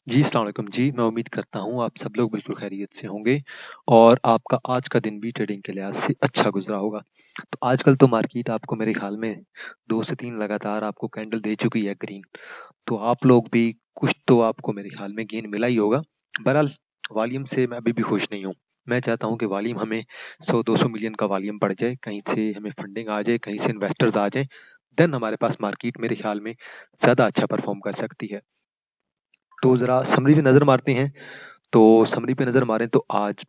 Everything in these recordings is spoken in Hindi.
जी, अस्सलाम वालेकुम जी। मैं उम्मीद करता हूँ आप सब लोग बिल्कुल खैरियत से होंगे और आपका आज का दिन भी ट्रेडिंग के लिहाज़ से अच्छा गुज़रा होगा। तो आजकल तो मार्केट आपको मेरे ख़्याल में 2 से 3 लगातार आपको कैंडल दे चुकी है ग्रीन। तो आप लोग भी कुछ तो आपको मेरे ख़्याल में गेन मिला ही होगा। बहरहाल वॉल्यूम से मैं अभी भी खुश नहीं हूँ। मैं चाहता हूँ कि वॉल्यूम हमें 100-200 मिलियन का वॉल्यूम बढ़ जाए, कहीं से हमें फंडिंग आ जाए, कहीं से इन्वेस्टर्स आ जाएँ, देन हमारे पास मार्केट मेरे ख़्याल में ज़्यादा अच्छा परफ़ॉर्म कर सकती है। तो ज़रा समरी पे नज़र मारते हैं। तो समरी पे नज़र मारें तो आज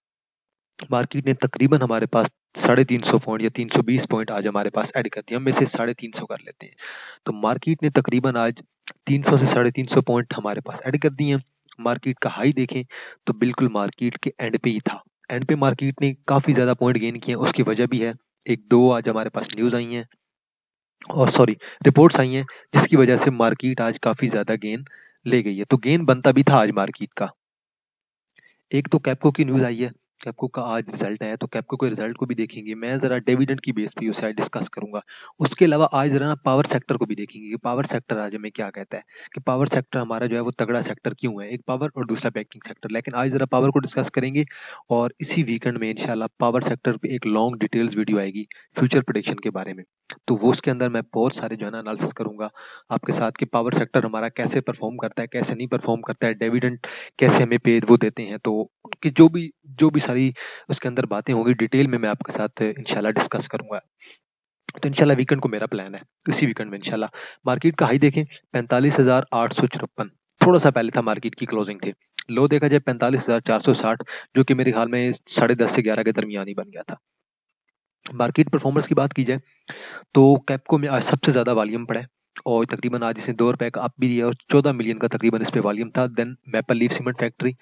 मार्केट ने तकरीबन हमारे पास 350 पॉइंट या 320 पॉइंट आज हमारे पास ऐड कर दिए। हम में से 350 कर लेते हैं। तो मार्केट ने तकरीबन आज 300 से 350 पॉइंट हमारे पास ऐड कर दिए हैं। मार्केट का हाई देखें तो बिल्कुल मार्केट के एंड पे ही था। एंड पे मार्केट ने काफ़ी ज़्यादा पॉइंट गेन किए हैं। उसकी वजह भी है, 1-2 आज हमारे पास न्यूज़ आई हैं और सॉरी रिपोर्ट्स आई हैं, जिसकी वजह से मार्केट आज काफ़ी ज़्यादा गेन ले गई है। तो गेन बनता भी था आज मार्केट का। एक तो कैप्को की न्यूज़ आई है। कैप्को का आज रिजल्ट आया, तो कैप्को के रिजल्ट को भी देखेंगे। मैं ज़रा डिविडेंड की बेस पे उसे आज डिस्कस करूंगा। उसके अलावा आज ज़रा ना पावर सेक्टर को भी देखेंगे कि पावर सेक्टर आज हमें क्या कहता है, कि पावर सेक्टर हमारा जो है वो तगड़ा सेक्टर क्यों है। एक पावर और दूसरा बैंकिंग सेक्टर, लेकिन आज ज़रा पावर को डिस्कस करेंगे। और इसी वीकेंड में इंशाल्लाह पावर सेक्टर पे एक लॉन्ग डिटेल्स वीडियो आएगी फ्यूचर प्रेडिक्शन के बारे में। तो वो उसके अंदर मैं बहुत सारे जो है ना एनालिसिस करूंगा आपके साथ कि पावर सेक्टर हमारा कैसे परफॉर्म करता है, कैसे नहीं परफॉर्म करता है, डिविडेंड कैसे हमें पे वो देते हैं। तो उनकी जो भी सारी उसके अंदर बातें होंगी डिटेल में मैं आपके साथ इंशाल्लाह डिस्कस करूंगा। तो इंशाल्लाह वीकेंड को मेरा प्लान है, इसी वीकेंड में इंशाल्लाह। मार्केट का हाई देखें 45,854, थोड़ा सा पहले था मार्केट की क्लोजिंग थे। लो देखा जाए 45,460, जो कि मेरे ख्याल में 10:30 से 11 के दरमियान ही बन गया था। मार्केट परफॉर्मेंस की बात की जाए तो कैप्को में आज सबसे ज्यादा वॉल्यूम पड़ा है और तकरीबन आज इसने 2 रुपए का अप भी दिया और 14 मिलियन का तकरीबन इस पे वॉल्यूम था। Then maple leaf cement factory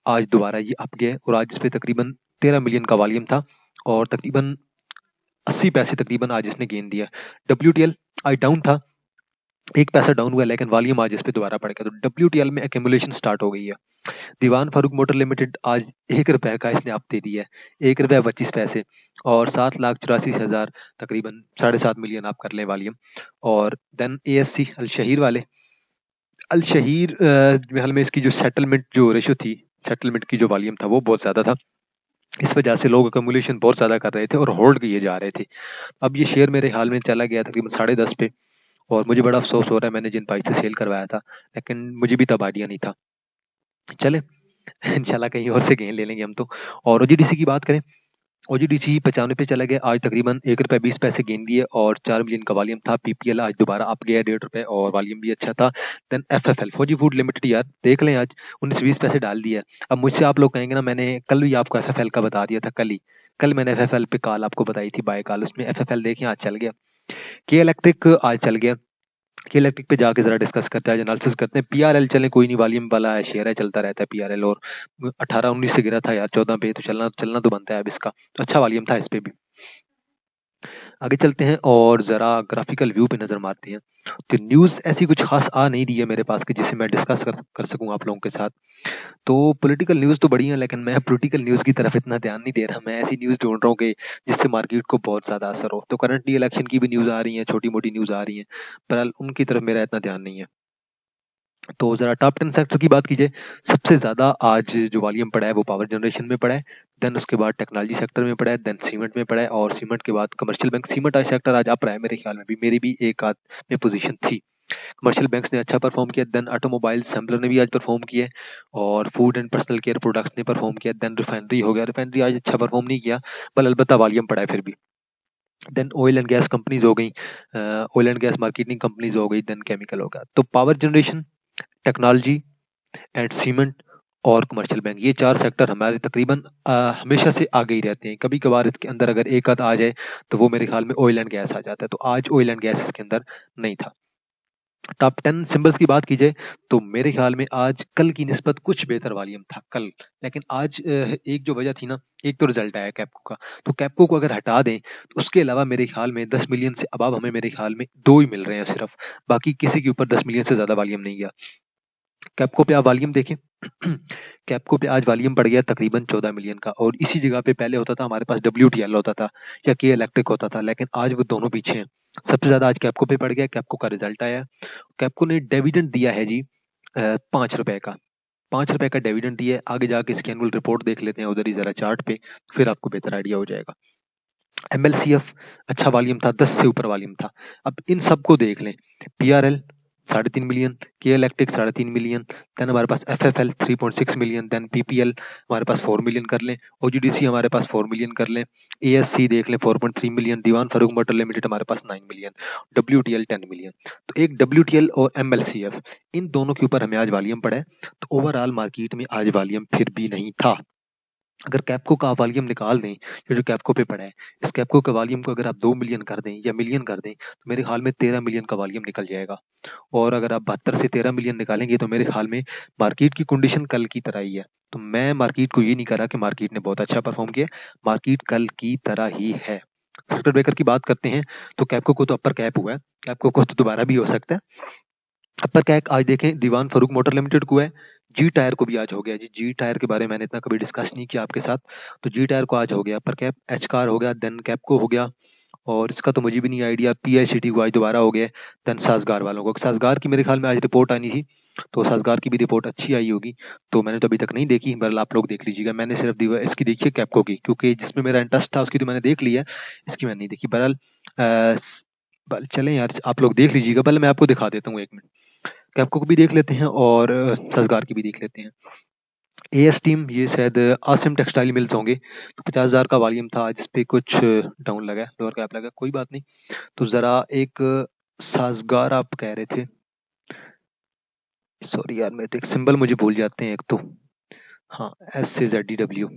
आज दोबारा ये अप गया और आज इस पे तकरीबन 13 मिलियन का वॉल्यूम था और तकरीबन 80 पैसे तकरीबन आज इसने गेन दिया। WTL आज डाउन था, 1 पैसा डाउन हुआ, लेकिन वॉल्यूम आज इस पे दोबारा बढ़ गया। तो WTL में एक्यूमुलेशन स्टार्ट हो गई है। दीवान फारूक मोटर लिमिटेड आज 1 रुपए का इसने आप दे दिया है, 1 रुपया 25 पैसे और 7,84,000 तकरीबन 7.5 मिलियन आप कर लें वॉल्यूम। और देन ASC अल शहीर वाले, अल शहीर हाल में इसकी जो सेटलमेंट जो रेशो थी, सेटलमेंट की जो वॉल्यूम था वो बहुत ज्यादा था। इस वजह से लोग अकोमुलेशन बहुत ज्यादा कर रहे थे और होल्ड किए जा रहे थे। अब ये शेयर मेरे हाल में चला गया तकरीबन 10:30 पे और मुझे बड़ा अफसोस हो रहा है, मैंने जिन प्राइस से सेल करवाया था, लेकिन मुझे भी तब आइडिया नहीं था। चले इंशाल्लाह कहीं और से गेन ले लेंगे हम तो। और OGDC की बात करें, OGDC 95 पे चला गया, आज तकरीबन 1 रुपया 20 पैसे गेन दिए और 4 मिलियन का वॉल्यूम था। PPL आज दोबारा अप गया 1.5 रुपए और वॉल्यूम भी अच्छा था। देन FFL फौजी फूड लिमिटेड, यार देख लें आज 19-20 पैसे डाल दिया। अब मुझसे आप लोग कहेंगे ना, मैंने कल भी आपको FFL का बता दिया था, कल मैंने FFL पे कॉल आपको बताई थी, बाय कॉल, उसमें FFL देखें आज चल गया। के इलेक्ट्रिक आज चल गया। के इलेक्ट्रिक पे जाके जरा डिस्कस करते हैं, एनालिसिस करते हैं। PRL चलें, कोई नहीं, वॉल्यूम वाला है, शेयर है, चलता रहता है PRL। और 18-19 से गिरा था यार 14 पे, तो चलना चलना तो बनता है अब इसका। तो अच्छा वॉल्यूम था इस पे भी। आगे चलते हैं और जरा ग्राफिकल व्यू पे नजर मारते हैं। तो न्यूज ऐसी कुछ खास आ नहीं रही है मेरे पास कि जिसे मैं डिस्कस कर सकूं आप लोगों के साथ। तो पॉलिटिकल न्यूज तो बड़ी है, लेकिन मैं पॉलिटिकल न्यूज की तरफ इतना ध्यान नहीं दे रहा। मैं ऐसी न्यूज ढूंढ रहा हूँ कि जिससे मार्केट को बहुत ज्यादा असर हो। तो करंटली इलेक्शन की भी न्यूज आ रही है, छोटी मोटी न्यूज आ रही है, पर उनकी तरफ मेरा इतना ध्यान नहीं है। तो जरा टॉप 10 सेक्टर की बात कीजिए। सबसे ज्यादा आज जो वॉल्यूम पड़ा है वो पावर जनरेशन में पड़ा है। देन उसके बाद टेक्नोलॉजी सेक्टर में पड़ा है, देन सीमेंट में पड़ा है और सीमेंट के बाद कमर्शियल बैंक। सीमेंट आज सेक्टर आज अप रहा है मेरे ख्याल में भी, मेरी भी एक आध में पोजीशन थी। कमर्शियल बैंक्स ने अच्छा परफॉर्म किया। देन ऑटोमोबाइल सैम्पलर ने भी आज परफॉर्म किया और food and personal care products ने परफॉर्म किया। देन रिफाइनरी हो गया, रिफाइनरी आज अच्छा परफॉर्म नहीं किया, पर अलबत्ता वॉल्यूम पड़ा है फिर भी। Then oil and gas companies हो गई, oil and gas marketing companies हो गई, देन केमिकल हो गया। तो power generation, technology and cement और कमर्शियल बैंक, ये 4 सेक्टर हमारे तकरीबन हमेशा से आगे ही रहते हैं। कभी कभार इसके अंदर अगर एक आध आ जाए तो वो मेरे ख्याल में ऑयल एंड गैस आ जाता है। तो आज ऑयल एंड गैस इसके अंदर नहीं था। टॉप 10 सिंबल्स की बात की जाए तो मेरे ख्याल में आज कल की निस्बत कुछ बेहतर वॉल्यूम था कल। लेकिन आज एक जो वजह थी ना, एक तो रिजल्ट आया कैप्को का। तो कैप्को को अगर हटा दें तो उसके अलावा मेरे ख्याल में 10 मिलियन से अब हमें मेरे ख्याल में दो ही मिल रहे हैं सिर्फ। बाकी किसी के ऊपर 10 मिलियन से ज्यादा वॉल्यूम नहीं गया। कैप्को पे आप वॉल्यूम देखें कैप्को पे आज वॉल्यूम पड़ गया तकरीबन 14 मिलियन का और इसी जगह पे पहले होता था हमारे पास WTL होता था या के इलेक्ट्रिक होता था, लेकिन आज वो दोनों पीछे हैं। सबसे ज्यादा आज कैप्को पे पड़ गया। कैप्को का रिजल्ट आया, कैप्को ने डिविडेंड दिया है जी 5 रुपए का। ₹5 का डिविडेंड दिया है। आगे जाके इसकी एनुअल रिपोर्ट देख लेते हैं उधर ही जरा चार्ट पे, फिर आपको बेहतर आइडिया हो जाएगा। एमएलसीएफ अच्छा वॉल्यूम था, 10 से ऊपर वॉल्यूम था। अब इन सबको देख लें। पीआरएल 3.5 मिलियन, के इलेक्ट्रिक 3.5 मिलियन, देन हमारे पास एफएफएल 3.6 मिलियन, देन पीपीएल हमारे पास 4 मिलियन कर लें, ओजीडीसी हमारे पास 4 मिलियन कर लें, एएससी देख लें 4.3 मिलियन, दीवान फारूक मोटर लिमिटेड हमारे पास 9 मिलियन, डब्ल्यूटीएल 10 मिलियन। तो एक डब्ल्यूटीएल और एमएलसीएफ इन दोनों के ऊपर हमें आज वॉल्यूम पड़ा है। तो ओवरऑल मार्केट में आज वॉल्यूम फिर भी नहीं था। अगर कैपको का आप वॉल्यूम निकाल दें, ये जो कैपको पे पड़ा है, इस कैपको के वॉल्यूम को अगर आप 2 मिलियन कर दें या मिलियन कर दें, तो मेरे ख्याल में 13 मिलियन का वॉल्यूम निकल जाएगा। और अगर आप 72 से 13 मिलियन निकालेंगे तो मेरे ख्याल में मार्केट की कंडीशन कल की तरह ही है। तो मैं मार्केट को ये नहीं कह रहा कि मार्केट ने बहुत अच्छा परफॉर्म किया, मार्केट कल की तरह ही है। सर्किट ब्रेकर की बात करते हैं तो कैपको को तो अपर कैप हुआ है, कैपको को तो दोबारा भी हो सकता है। अपर कैप आज देखें दीवान फारूक मोटर लिमिटेड को है, जी टायर को भी आज हो गया जी। जी टायर के बारे में मैंने इतना कभी डिस्कस नहीं किया आपके साथ, तो जी टायर को आज हो गया अपर कैप, एच कार हो गया, देन कैप को हो गया, और इसका तो मुझे भी नहीं आइडिया, पीआईसीटी को आज दोबारा हो गया, देन साजगार वालों को। साजगार की मेरे ख्याल में आज रिपोर्ट आनी थी, तो साजगार की भी रिपोर्ट अच्छी आई होगी, तो मैंने तो अभी तक नहीं देखी, बहरहाल आप लोग देख लीजिएगा। मैंने सिर्फ इसकी देखी है कैपको की, क्योंकि जिसमें मेरा इंटरेस्ट था उसकी तो मैंने देख ली है, इसकी मैंने नहीं देखी। बहरहाल चलें यार, आप लोग देख लीजिएगा, पहले मैं आपको दिखा देता हूँ 1 मिनट। कैपको को भी देख लेते हैं और साजगार की भी देख लेते हैं। एएस टीम ये शायद आसिम टेक्सटाइल मिल्स होंगे, तो 50,000 का वॉल्यूम था आज, इस पे कुछ डाउन लगा, लोअर कैप लगा, कोई बात नहीं। तो जरा एक साजगार आप कह रहे थे, सॉरी यार मैं तो एक सिंबल मुझे भूल जाते हैं एक तो, हाँ SZDW,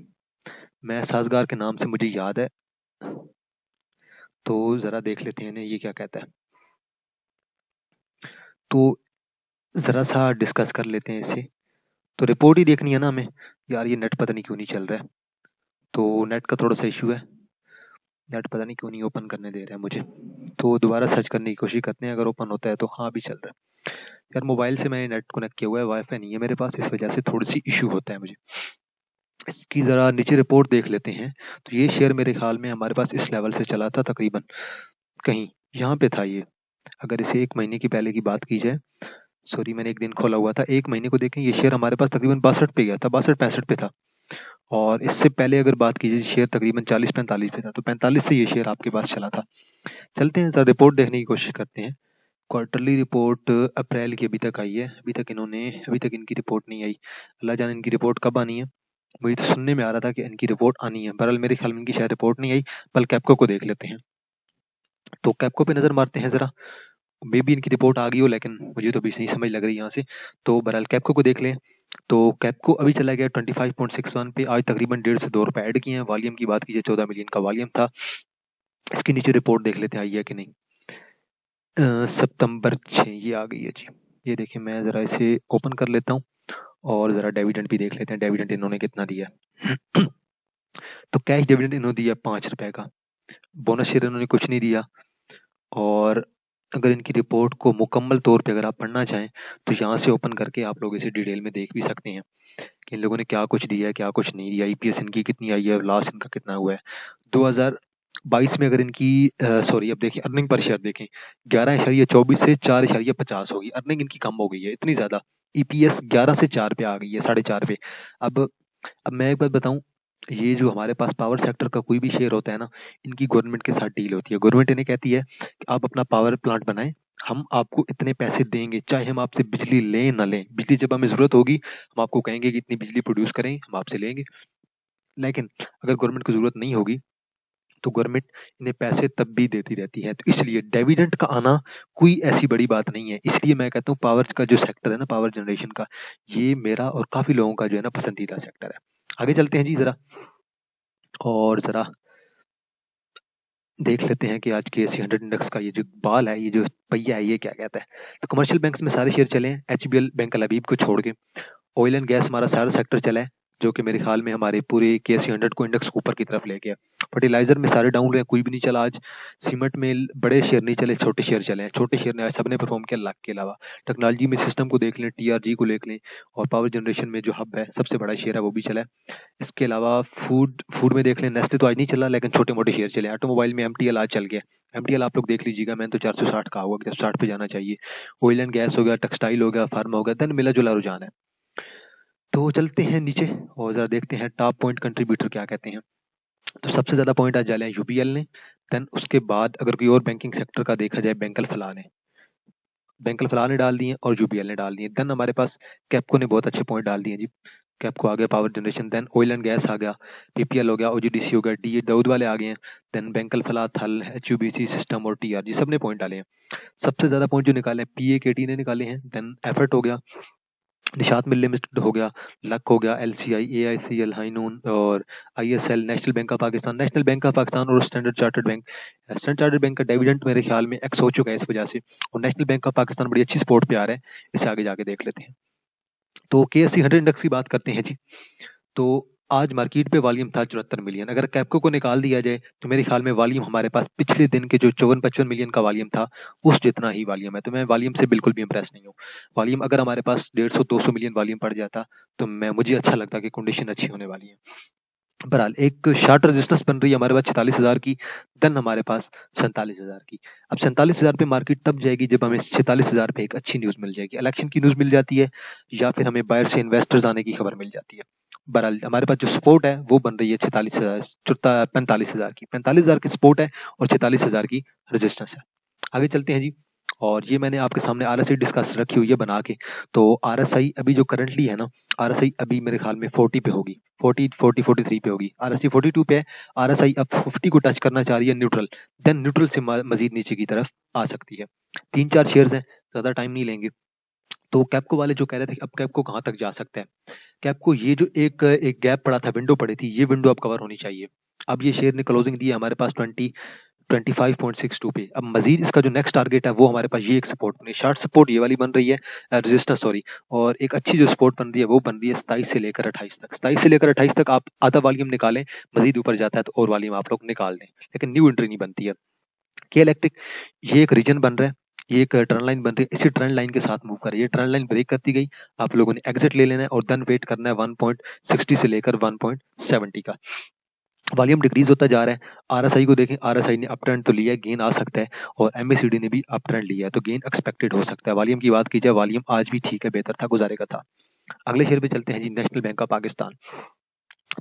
मैं साजगार के नाम से मुझे याद है, तो जरा देख लेते हैं ये क्या कहता है, तो जरा सा डिस्कस कर लेते हैं इसे। तो रिपोर्ट ही देखनी है ना हमें यार, ये नेट पता नहीं क्यों नहीं चल रहा है, तो नेट का थोड़ा सा इशू है, नेट पता नहीं क्यों नहीं ओपन करने दे रहा है मुझे, तो दोबारा सर्च करने की कोशिश करते हैं, अगर ओपन होता है तो। हाँ अभी चल रहा है यार, मोबाइल से मैंने नेट कनेक्ट किया हुआ है, वाईफाई नहीं है मेरे पास, इस वजह से थोड़ी सी इशू होता है मुझे। इसकी जरा नीचे रिपोर्ट देख लेते हैं। तो ये शेयर मेरे ख्याल में हमारे पास इस लेवल से चला था, तकरीबन कहीं यहाँ पे था ये। अगर इसे 1 महीने की पहले की बात की जाए, सॉरी मैंने एक दिन खोला हुआ था, 1 महीने को देखें, ये शेयर हमारे पास तकरीबन 62 पे गया था, 62-65 पे था। और इससे पहले अगर बात की जाए, शेयर तकरीबन 40-45 पे था, तो 45 से ये शेयर आपके पास चला था। चलते हैं जरा रिपोर्ट देखने की कोशिश करते हैं। क्वार्टरली रिपोर्ट अप्रैल की अभी तक आई है, अभी तक इनकी रिपोर्ट नहीं आई। अल्लाह जाने इनकी रिपोर्ट कब आनी है, मुझे तो सुनने में आ रहा था कि इनकी रिपोर्ट आनी है, बहरहाल मेरे ख्याल में इनकी शायद रिपोर्ट नहीं आई। पल कैपको को देख लेते हैं, तो कैपको पे नजर मारते हैं जरा, मे बी इनकी रिपोर्ट आ गई हो, लेकिन मुझे तो अभी सही समझ लग रही है यहाँ से। तो बहरहाल कैपको को देख लें, तो कैपको अभी चला गया 25.61 पे, आज तकरीबन 1.5 से 2 रुपए ऐड किए हैं। वॉल्यूम की बात कीजिए 14 मिलियन का वॉल्यूम था। इसकी नीचे रिपोर्ट देख लेते हैं आई है कि नहीं। सितंबर 6 ये आ गई है जी, ये देखिए मैं जरा इसे ओपन कर लेता हूँ और जरा डिविडेंड भी देख लेते हैं, डिविडेंड इन्होंने कितना दिया है। तो कैश डिविडेंड इन्होंने दिया ₹5 का, बोनस शेयर इन्होंने कुछ नहीं दिया। और अगर इनकी रिपोर्ट को मुकम्मल तौर पे अगर आप पढ़ना चाहें, तो यहाँ से ओपन करके आप लोग इसे डिटेल में देख भी सकते हैं कि इन लोगों ने क्या कुछ दिया है, क्या कुछ नहीं दिया, ईपीएस इनकी कितनी आई है, लास्ट इनका कितना हुआ है 2022 में। अगर इनकी सॉरी अब देखिए अर्निंग पर शेयर देखें, 11.24 से 4.50 होगी, अर्निंग इनकी कम हो गई है इतनी ज्यादा। ईपीएस 11 से 4 पे आ गई है, 4.5 पे। अब मैं एक बात बताऊं, ये जो हमारे पास पावर सेक्टर का कोई भी शेयर होता है ना, इनकी गवर्नमेंट के साथ डील होती है। गवर्नमेंट इन्हें कहती है कि आप अपना पावर प्लांट बनाएं, हम आपको इतने पैसे देंगे, चाहे हम आपसे बिजली लें ना लें, बिजली जब हमें जरूरत होगी हम आपको कहेंगे कि इतनी बिजली प्रोड्यूस करें, हम आपसे लेंगे। लेकिन अगर गवर्नमेंट को जरूरत नहीं होगी तो गवर्नमेंट इन्हें पैसे तब भी देती रहती है। तो इसलिए डिविडेंड का आना कोई ऐसी बड़ी बात नहीं है। इसलिए मैं कहता हूँ पावर का जो सेक्टर है ना, पावर जनरेशन का, ये मेरा और काफी लोगों का जो है ना पसंदीदा सेक्टर है। आगे चलते हैं जी जरा, और जरा देख लेते हैं कि आज के एस100 इंडेक्स का ये जो बाल है, ये जो पहिया है, ये क्या कहता है। तो कमर्शियल बैंक्स में सारे शेयर चले हैं, एचबीएल बैंक अल अबीब को छोड़ के। ऑयल एंड गैस हमारा सारा सेक्टर चला है, जो कि मेरे ख्याल में हमारे पूरे KC100 को इंडेक्स ऊपर की तरफ ले गया। फर्टिलाइजर में सारे डाउन रहे, कोई भी नहीं चला आज। सीमेंट में बड़े शेयर नहीं चले, छोटे शेयर चले हैं, छोटे शेयर ने आज सबने परफॉर्म किया लाख के अलावा। टेक्नोलॉजी में सिस्टम को देख लें, TRG को देख लें, और पावर जनरेशन में जो हब है सबसे बड़ा शेयर है वो भी चला है। इसके अलावा फूड फूड में देख लें, नेस्ले तो आज नहीं चला, लेकिन छोटे मोटे शेयर चले। ऑटोमोबाइल में MTL आज चल गया, MTL आप लोग देख लीजिएगा, मैंने तो 460 कहा हुआ कि 460 पे जाना चाहिए। ऑयल एंड गैस हो गया, टेक्सटाइल हो गया, फार्मा हो गया, देन मिला जुला रुझान है। तो चलते हैं नीचे और ज़रा देखते हैं टॉप पॉइंट कंट्रीब्यूटर क्या कहते हैं। तो सबसे ज़्यादा पॉइंट आज डाले हैं यूपीएल ने। देन उसके बाद अगर कोई और बैंकिंग सेक्टर का देखा जाए, बैंकल फलाह ने डाल दिए और यूपीएल ने डाल दिए। देन हमारे पास कैप्को ने बहुत अच्छे पॉइंट डाल दिए जी। कैप्को आ गया power generation, then oil and gas आ गया, पीपीएल हो गया, ओजीडीसी हो गया, डी दाऊद वाले आ गए हैं। देन बैंकल फलाह, थल, एचयूबीसी, सिस्टम और टीआर जी सब ने पॉइंट डाले हैं। सबसे ज्यादा पॉइंट जो निकाले हैं पीएकेटी ने निकाले हैं। देन एफर्ट हो गया, निशात मिल लिमिटेड हो गया, लक हो गया, एलसीआई, एआईसीएल, हाइनून और ISL, National Bank of Pakistan और Standard Chartered Bank. Standard Chartered Bank का डिविडेंड मेरे ख्याल में एक्स हो चुका है इस वजह से, और नेशनल बैंक ऑफ पाकिस्तान बड़ी अच्छी सपोर्ट पे आ रहा है। इसे आगे जाके देख लेते हैं। तो केएससी 100 इंडेक्स की बात करते हैं जी। तो आज मार्केट पे वॉल्यूम था 74 मिलियन। अगर कैप्को को निकाल दिया जाए तो मेरे ख्याल में वॉल्यूम हमारे पास पिछले दिन के जो 54-55 मिलियन का वॉल्यूम था उस जितना ही वॉल्यूम है। तो मैं वॉल्यूम से बिल्कुल भी इंप्रेस नहीं हूँ। वॉल्यूम अगर हमारे पास 150-200 मिलियन वॉल्यूम पड़ जाता तो मुझे अच्छा लगता कि कंडीशन अच्छी होने वाली है। बहरहाल एक शार्ट रेजिस्टेंस बन रही है हमारे पास 46,000 की, देन हमारे पास 47,000 की। अब 47,000 पे मार्केट तब जाएगी जब हमें 46,000 पे एक अच्छी न्यूज मिल जाएगी, इलेक्शन की न्यूज मिल जाती है या फिर हमें बाहर से इन्वेस्टर्स आने की खबर मिल जाती है। बहरहाल हमारे पास जो सपोर्ट है वो बन रही है 46,000 45,000 की। 45,000 की सपोर्ट है और 46,000 की रेजिस्टेंस है। आगे चलते हैं जी। और ये मैंने आपके सामने आरएसआई डिस्कस रखी हुई है बना के। तो आरएसआई अभी जो करंटली है ना, आरएसआई अभी मेरे ख्याल में 40 पे होगी, 43 पे होगी। आरएसआई 42 पे है, आरएसआई अब 50 को टच करना चाह रही है न्यूट्रल, देन न्यूट्रल से मजीद नीचे की तरफ आ सकती है। 3-4 शेयर्स हैं, ज्यादा टाइम नहीं लेंगे। तो कैप्को वाले जो कह रहे थे अब कैप्को कहाँ तक जा सकता है, कैप्को ये जो एक एक गैप पड़ा था, विंडो पड़ी थी, ये विंडो अब कवर होनी चाहिए। अब ये शेयर ने क्लोजिंग दी है हमारे पास 25.62 पे। अब मजीद इसका जो नेक्स्ट टारगेट है वो हमारे पास ये एक सपोर्ट बनी, शॉर्ट सपोर्ट ये वाली बन रही है, रेजिस्टेंस सॉरी, और एक अच्छी जो सपोर्ट बन रही है वो बन रही है 27 से लेकर 28 तक। 27 से लेकर 28 तक आप आधा वॉल्यूम निकालें, मजीद ऊपर जाता है तो और वॉल्यूम आप लोग निकाल लें, लेकिन न्यू एंट्री नहीं बनती है। के इलेक्ट्रिक, ये एक रीजन बन रहा है, ये एक ट्रेंड लाइन बन रही है, इसी ट्रेंड लाइन के साथ मूव कर रही है। ट्रेंड लाइन ब्रेक करती गई, आप लोगों ने एग्जिट ले लेना है और देन वेट करना है 1.60 से लेकर 1.70 का। वॉल्यूम डिक्रीज होता जा रहा है। आरएसआई को देखें, आरएसआई ने अप ट्रेंड तो लिया है, गेन आ सकता है, और एमएसीडी ने भी अप ट्रेंड लिया है तो गेन एक्सपेक्टेड हो सकता है। वॉल्यूम की बात की जाए, वॉल्यूम आज भी ठीक है, बेहतर था, गुजारे का था। अगले शेयर पे चलते हैं जी, नेशनल बैंक ऑफ पाकिस्तान।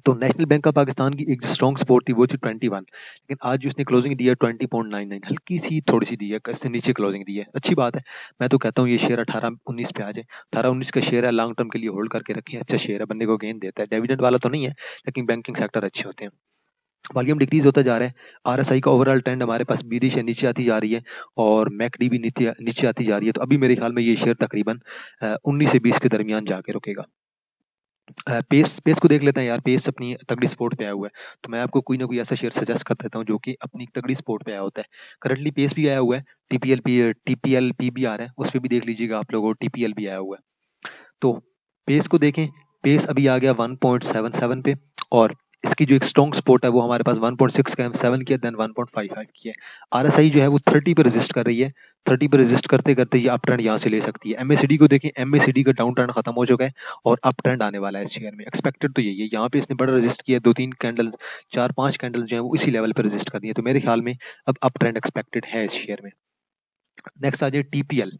तो नेशनल बैंक ऑफ पाकिस्तान की एक जो स्ट्रॉन्ग सपोर्ट थी वो थी 21, लेकिन आज जो उसने क्लोजिंग दी है 20.99, हल्की सी थोड़ी सी दी है, इससे नीचे क्लोजिंग दी है, अच्छी बात है। मैं तो कहता हूँ ये शेयर 18-19 पे आ जाए। 18-19 का शेयर है, लॉन्ग टर्म के लिए होल्ड करके रखें, अच्छा शेयर है, बंदे को गेन देता है, डिविडेंड वाला तो नहीं है लेकिन बैंकिंग सेक्टर अच्छे होते हैं। वॉल्यूम डिक्रीज होता जा रहा है। आरएसआई का ओवरऑल ट्रेंड हमारे पास बीरिश है, नीचे आती जा रही है, और मैकडी भी नीचे नीचे आती जा रही है। तो अभी मेरे ख्याल में ये शेयर तकरीबन 19 से 20 के दरमियान जाके रुकेगा। पेस पेस को देख लेते हैं यार, पेस अपनी तगड़ी सपोर्ट पे आया हुआ है, तो मैं आपको कोई ना कोई ऐसा शेयर सजेस्ट कर देता हूँ जो कि अपनी तगड़ी सपोर्ट पे आया होता है। करंटली पेस भी आया हुआ है, टीपीएल पी भी आ रहा है, उस पर भी देख लीजिएगा आप लोगों, टीपीएल भी आया हुआ है। तो पेस को देखें, पेस अभी आ गया 1.77 पे, और इसकी जो एक स्ट्रॉन्ग सपोर्ट है वो हमारे पास 1.6 की है, देन 1.55 की है। आरएसआई जो है वो 30 पे रेजिस्ट कर रही है, 30 पे रेजिस्ट करते करते ये अप ट्रेंड यहाँ से ले सकती है। एमएसीडी को देखें, एमएसीडी का डाउन ट्रेंड खत्म हो चुका है और अप ट्रेंड आने वाला है इस शेयर में, एक्सपेक्टेड तो यही है। यहाँ पे इसने बड़ा रेजिस्ट किया, 2-3 कैंडल, 4-5 कैंडल जो है वो इसी लेवल पे रेजिस्ट कर दी है, तो मेरे ख्याल में अब अप ट्रेंड एक्सपेक्टेड है इस शेयर में। नेक्स्ट आ जाए टीपीएल।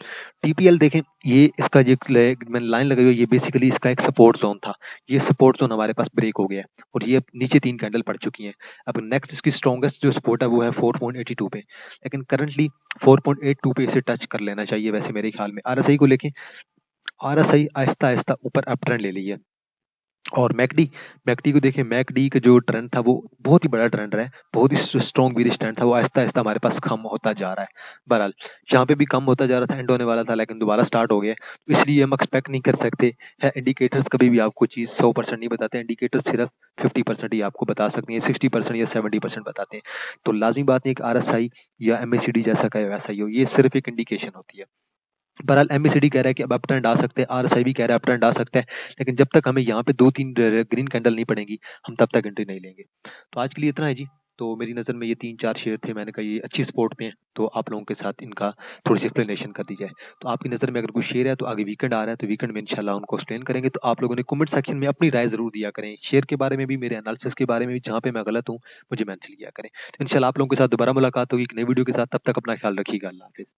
टीपीएल देखें, ये इसका जो मैंने लाइन लगाई हुई है, ये बेसिकली इसका एक सपोर्ट जोन था, ये सपोर्ट जोन हमारे पास ब्रेक हो गया है और ये नीचे 3 कैंडल पड़ चुकी हैं। अब नेक्स्ट इसकी स्ट्रॉन्गेस्ट जो सपोर्ट है वो है 4.82 पे, लेकिन करंटली 4.82 पे इसे टच कर लेना चाहिए वैसे मेरे ख्याल में। आरएसआई को लेके, आरएसआई आहिस्ता आहिस्ता ऊपर अप ट्रेंड ले ली है। और मैकडी, मैकडी को देखें, मैकडी का जो ट्रेंड था वो बहुत ही बड़ा ट्रेंड रहा है, बहुत ही स्ट्रॉन्ग बीरिश ट्रेंड था, वो आहिस्ता आहिस्ता हमारे पास कम होता जा रहा है। बहरहाल यहाँ पे भी कम होता जा रहा था, एंड होने वाला था, लेकिन दोबारा स्टार्ट हो गया, तो इसलिए हम एक्सपेक्ट नहीं कर सकते है। इंडिकेटर्स कभी भी आपको चीज 100% नहीं बताते, इंडिकेटर्स सिर्फ 50% ही आपको बता सकते हैं, 60% या 70% बताते हैं। तो लाजमी बात नहीं कि आरएसआई या एमएसीडी जैसा का वैसा ही हो, ये सिर्फ एक इंडिकेशन होती है। बहरहाल एमएसीडी कह रहा है कि अब अप ट्रेंड आ सकते हैं, आरएसआई भी कह रहा है अप ट्रेंड आ सकता है, लेकिन जब तक हमें यहाँ पे 2-3 ग्रीन कैंडल नहीं पड़ेंगी हम तब तक एंट्री नहीं लेंगे। तो आज के लिए इतना है जी। तो मेरी नज़र में ये 3-4 शेयर थे, मैंने कहा ये अच्छी सपोर्ट में है, तो आप लोगों के साथ इनका थोड़ी सी एक्सप्लेनेशन कर दी जाए। तो आपकी नज़र में अगर कोई शेयर है तो आगे वीकेंड आ रहा है, तो वीकेंड में इंशाल्लाह उनको एक्सप्लेन करेंगे। तो आप लोगों ने कमेंट सेक्शन में अपनी राय जरूर दिया करें, शेयर के बारे में भी, मेरे एनालिसिस के बारे में भी, जहाँ पे मैं गलत हूँ मुझे मेंशन किया करें। तो इंशाल्लाह आप लोगों के साथ दोबारा मुलाकात होगी एक नई वीडियो के साथ, तब तक अपना ख्याल रखिएगा, अल्लाह हाफिज़।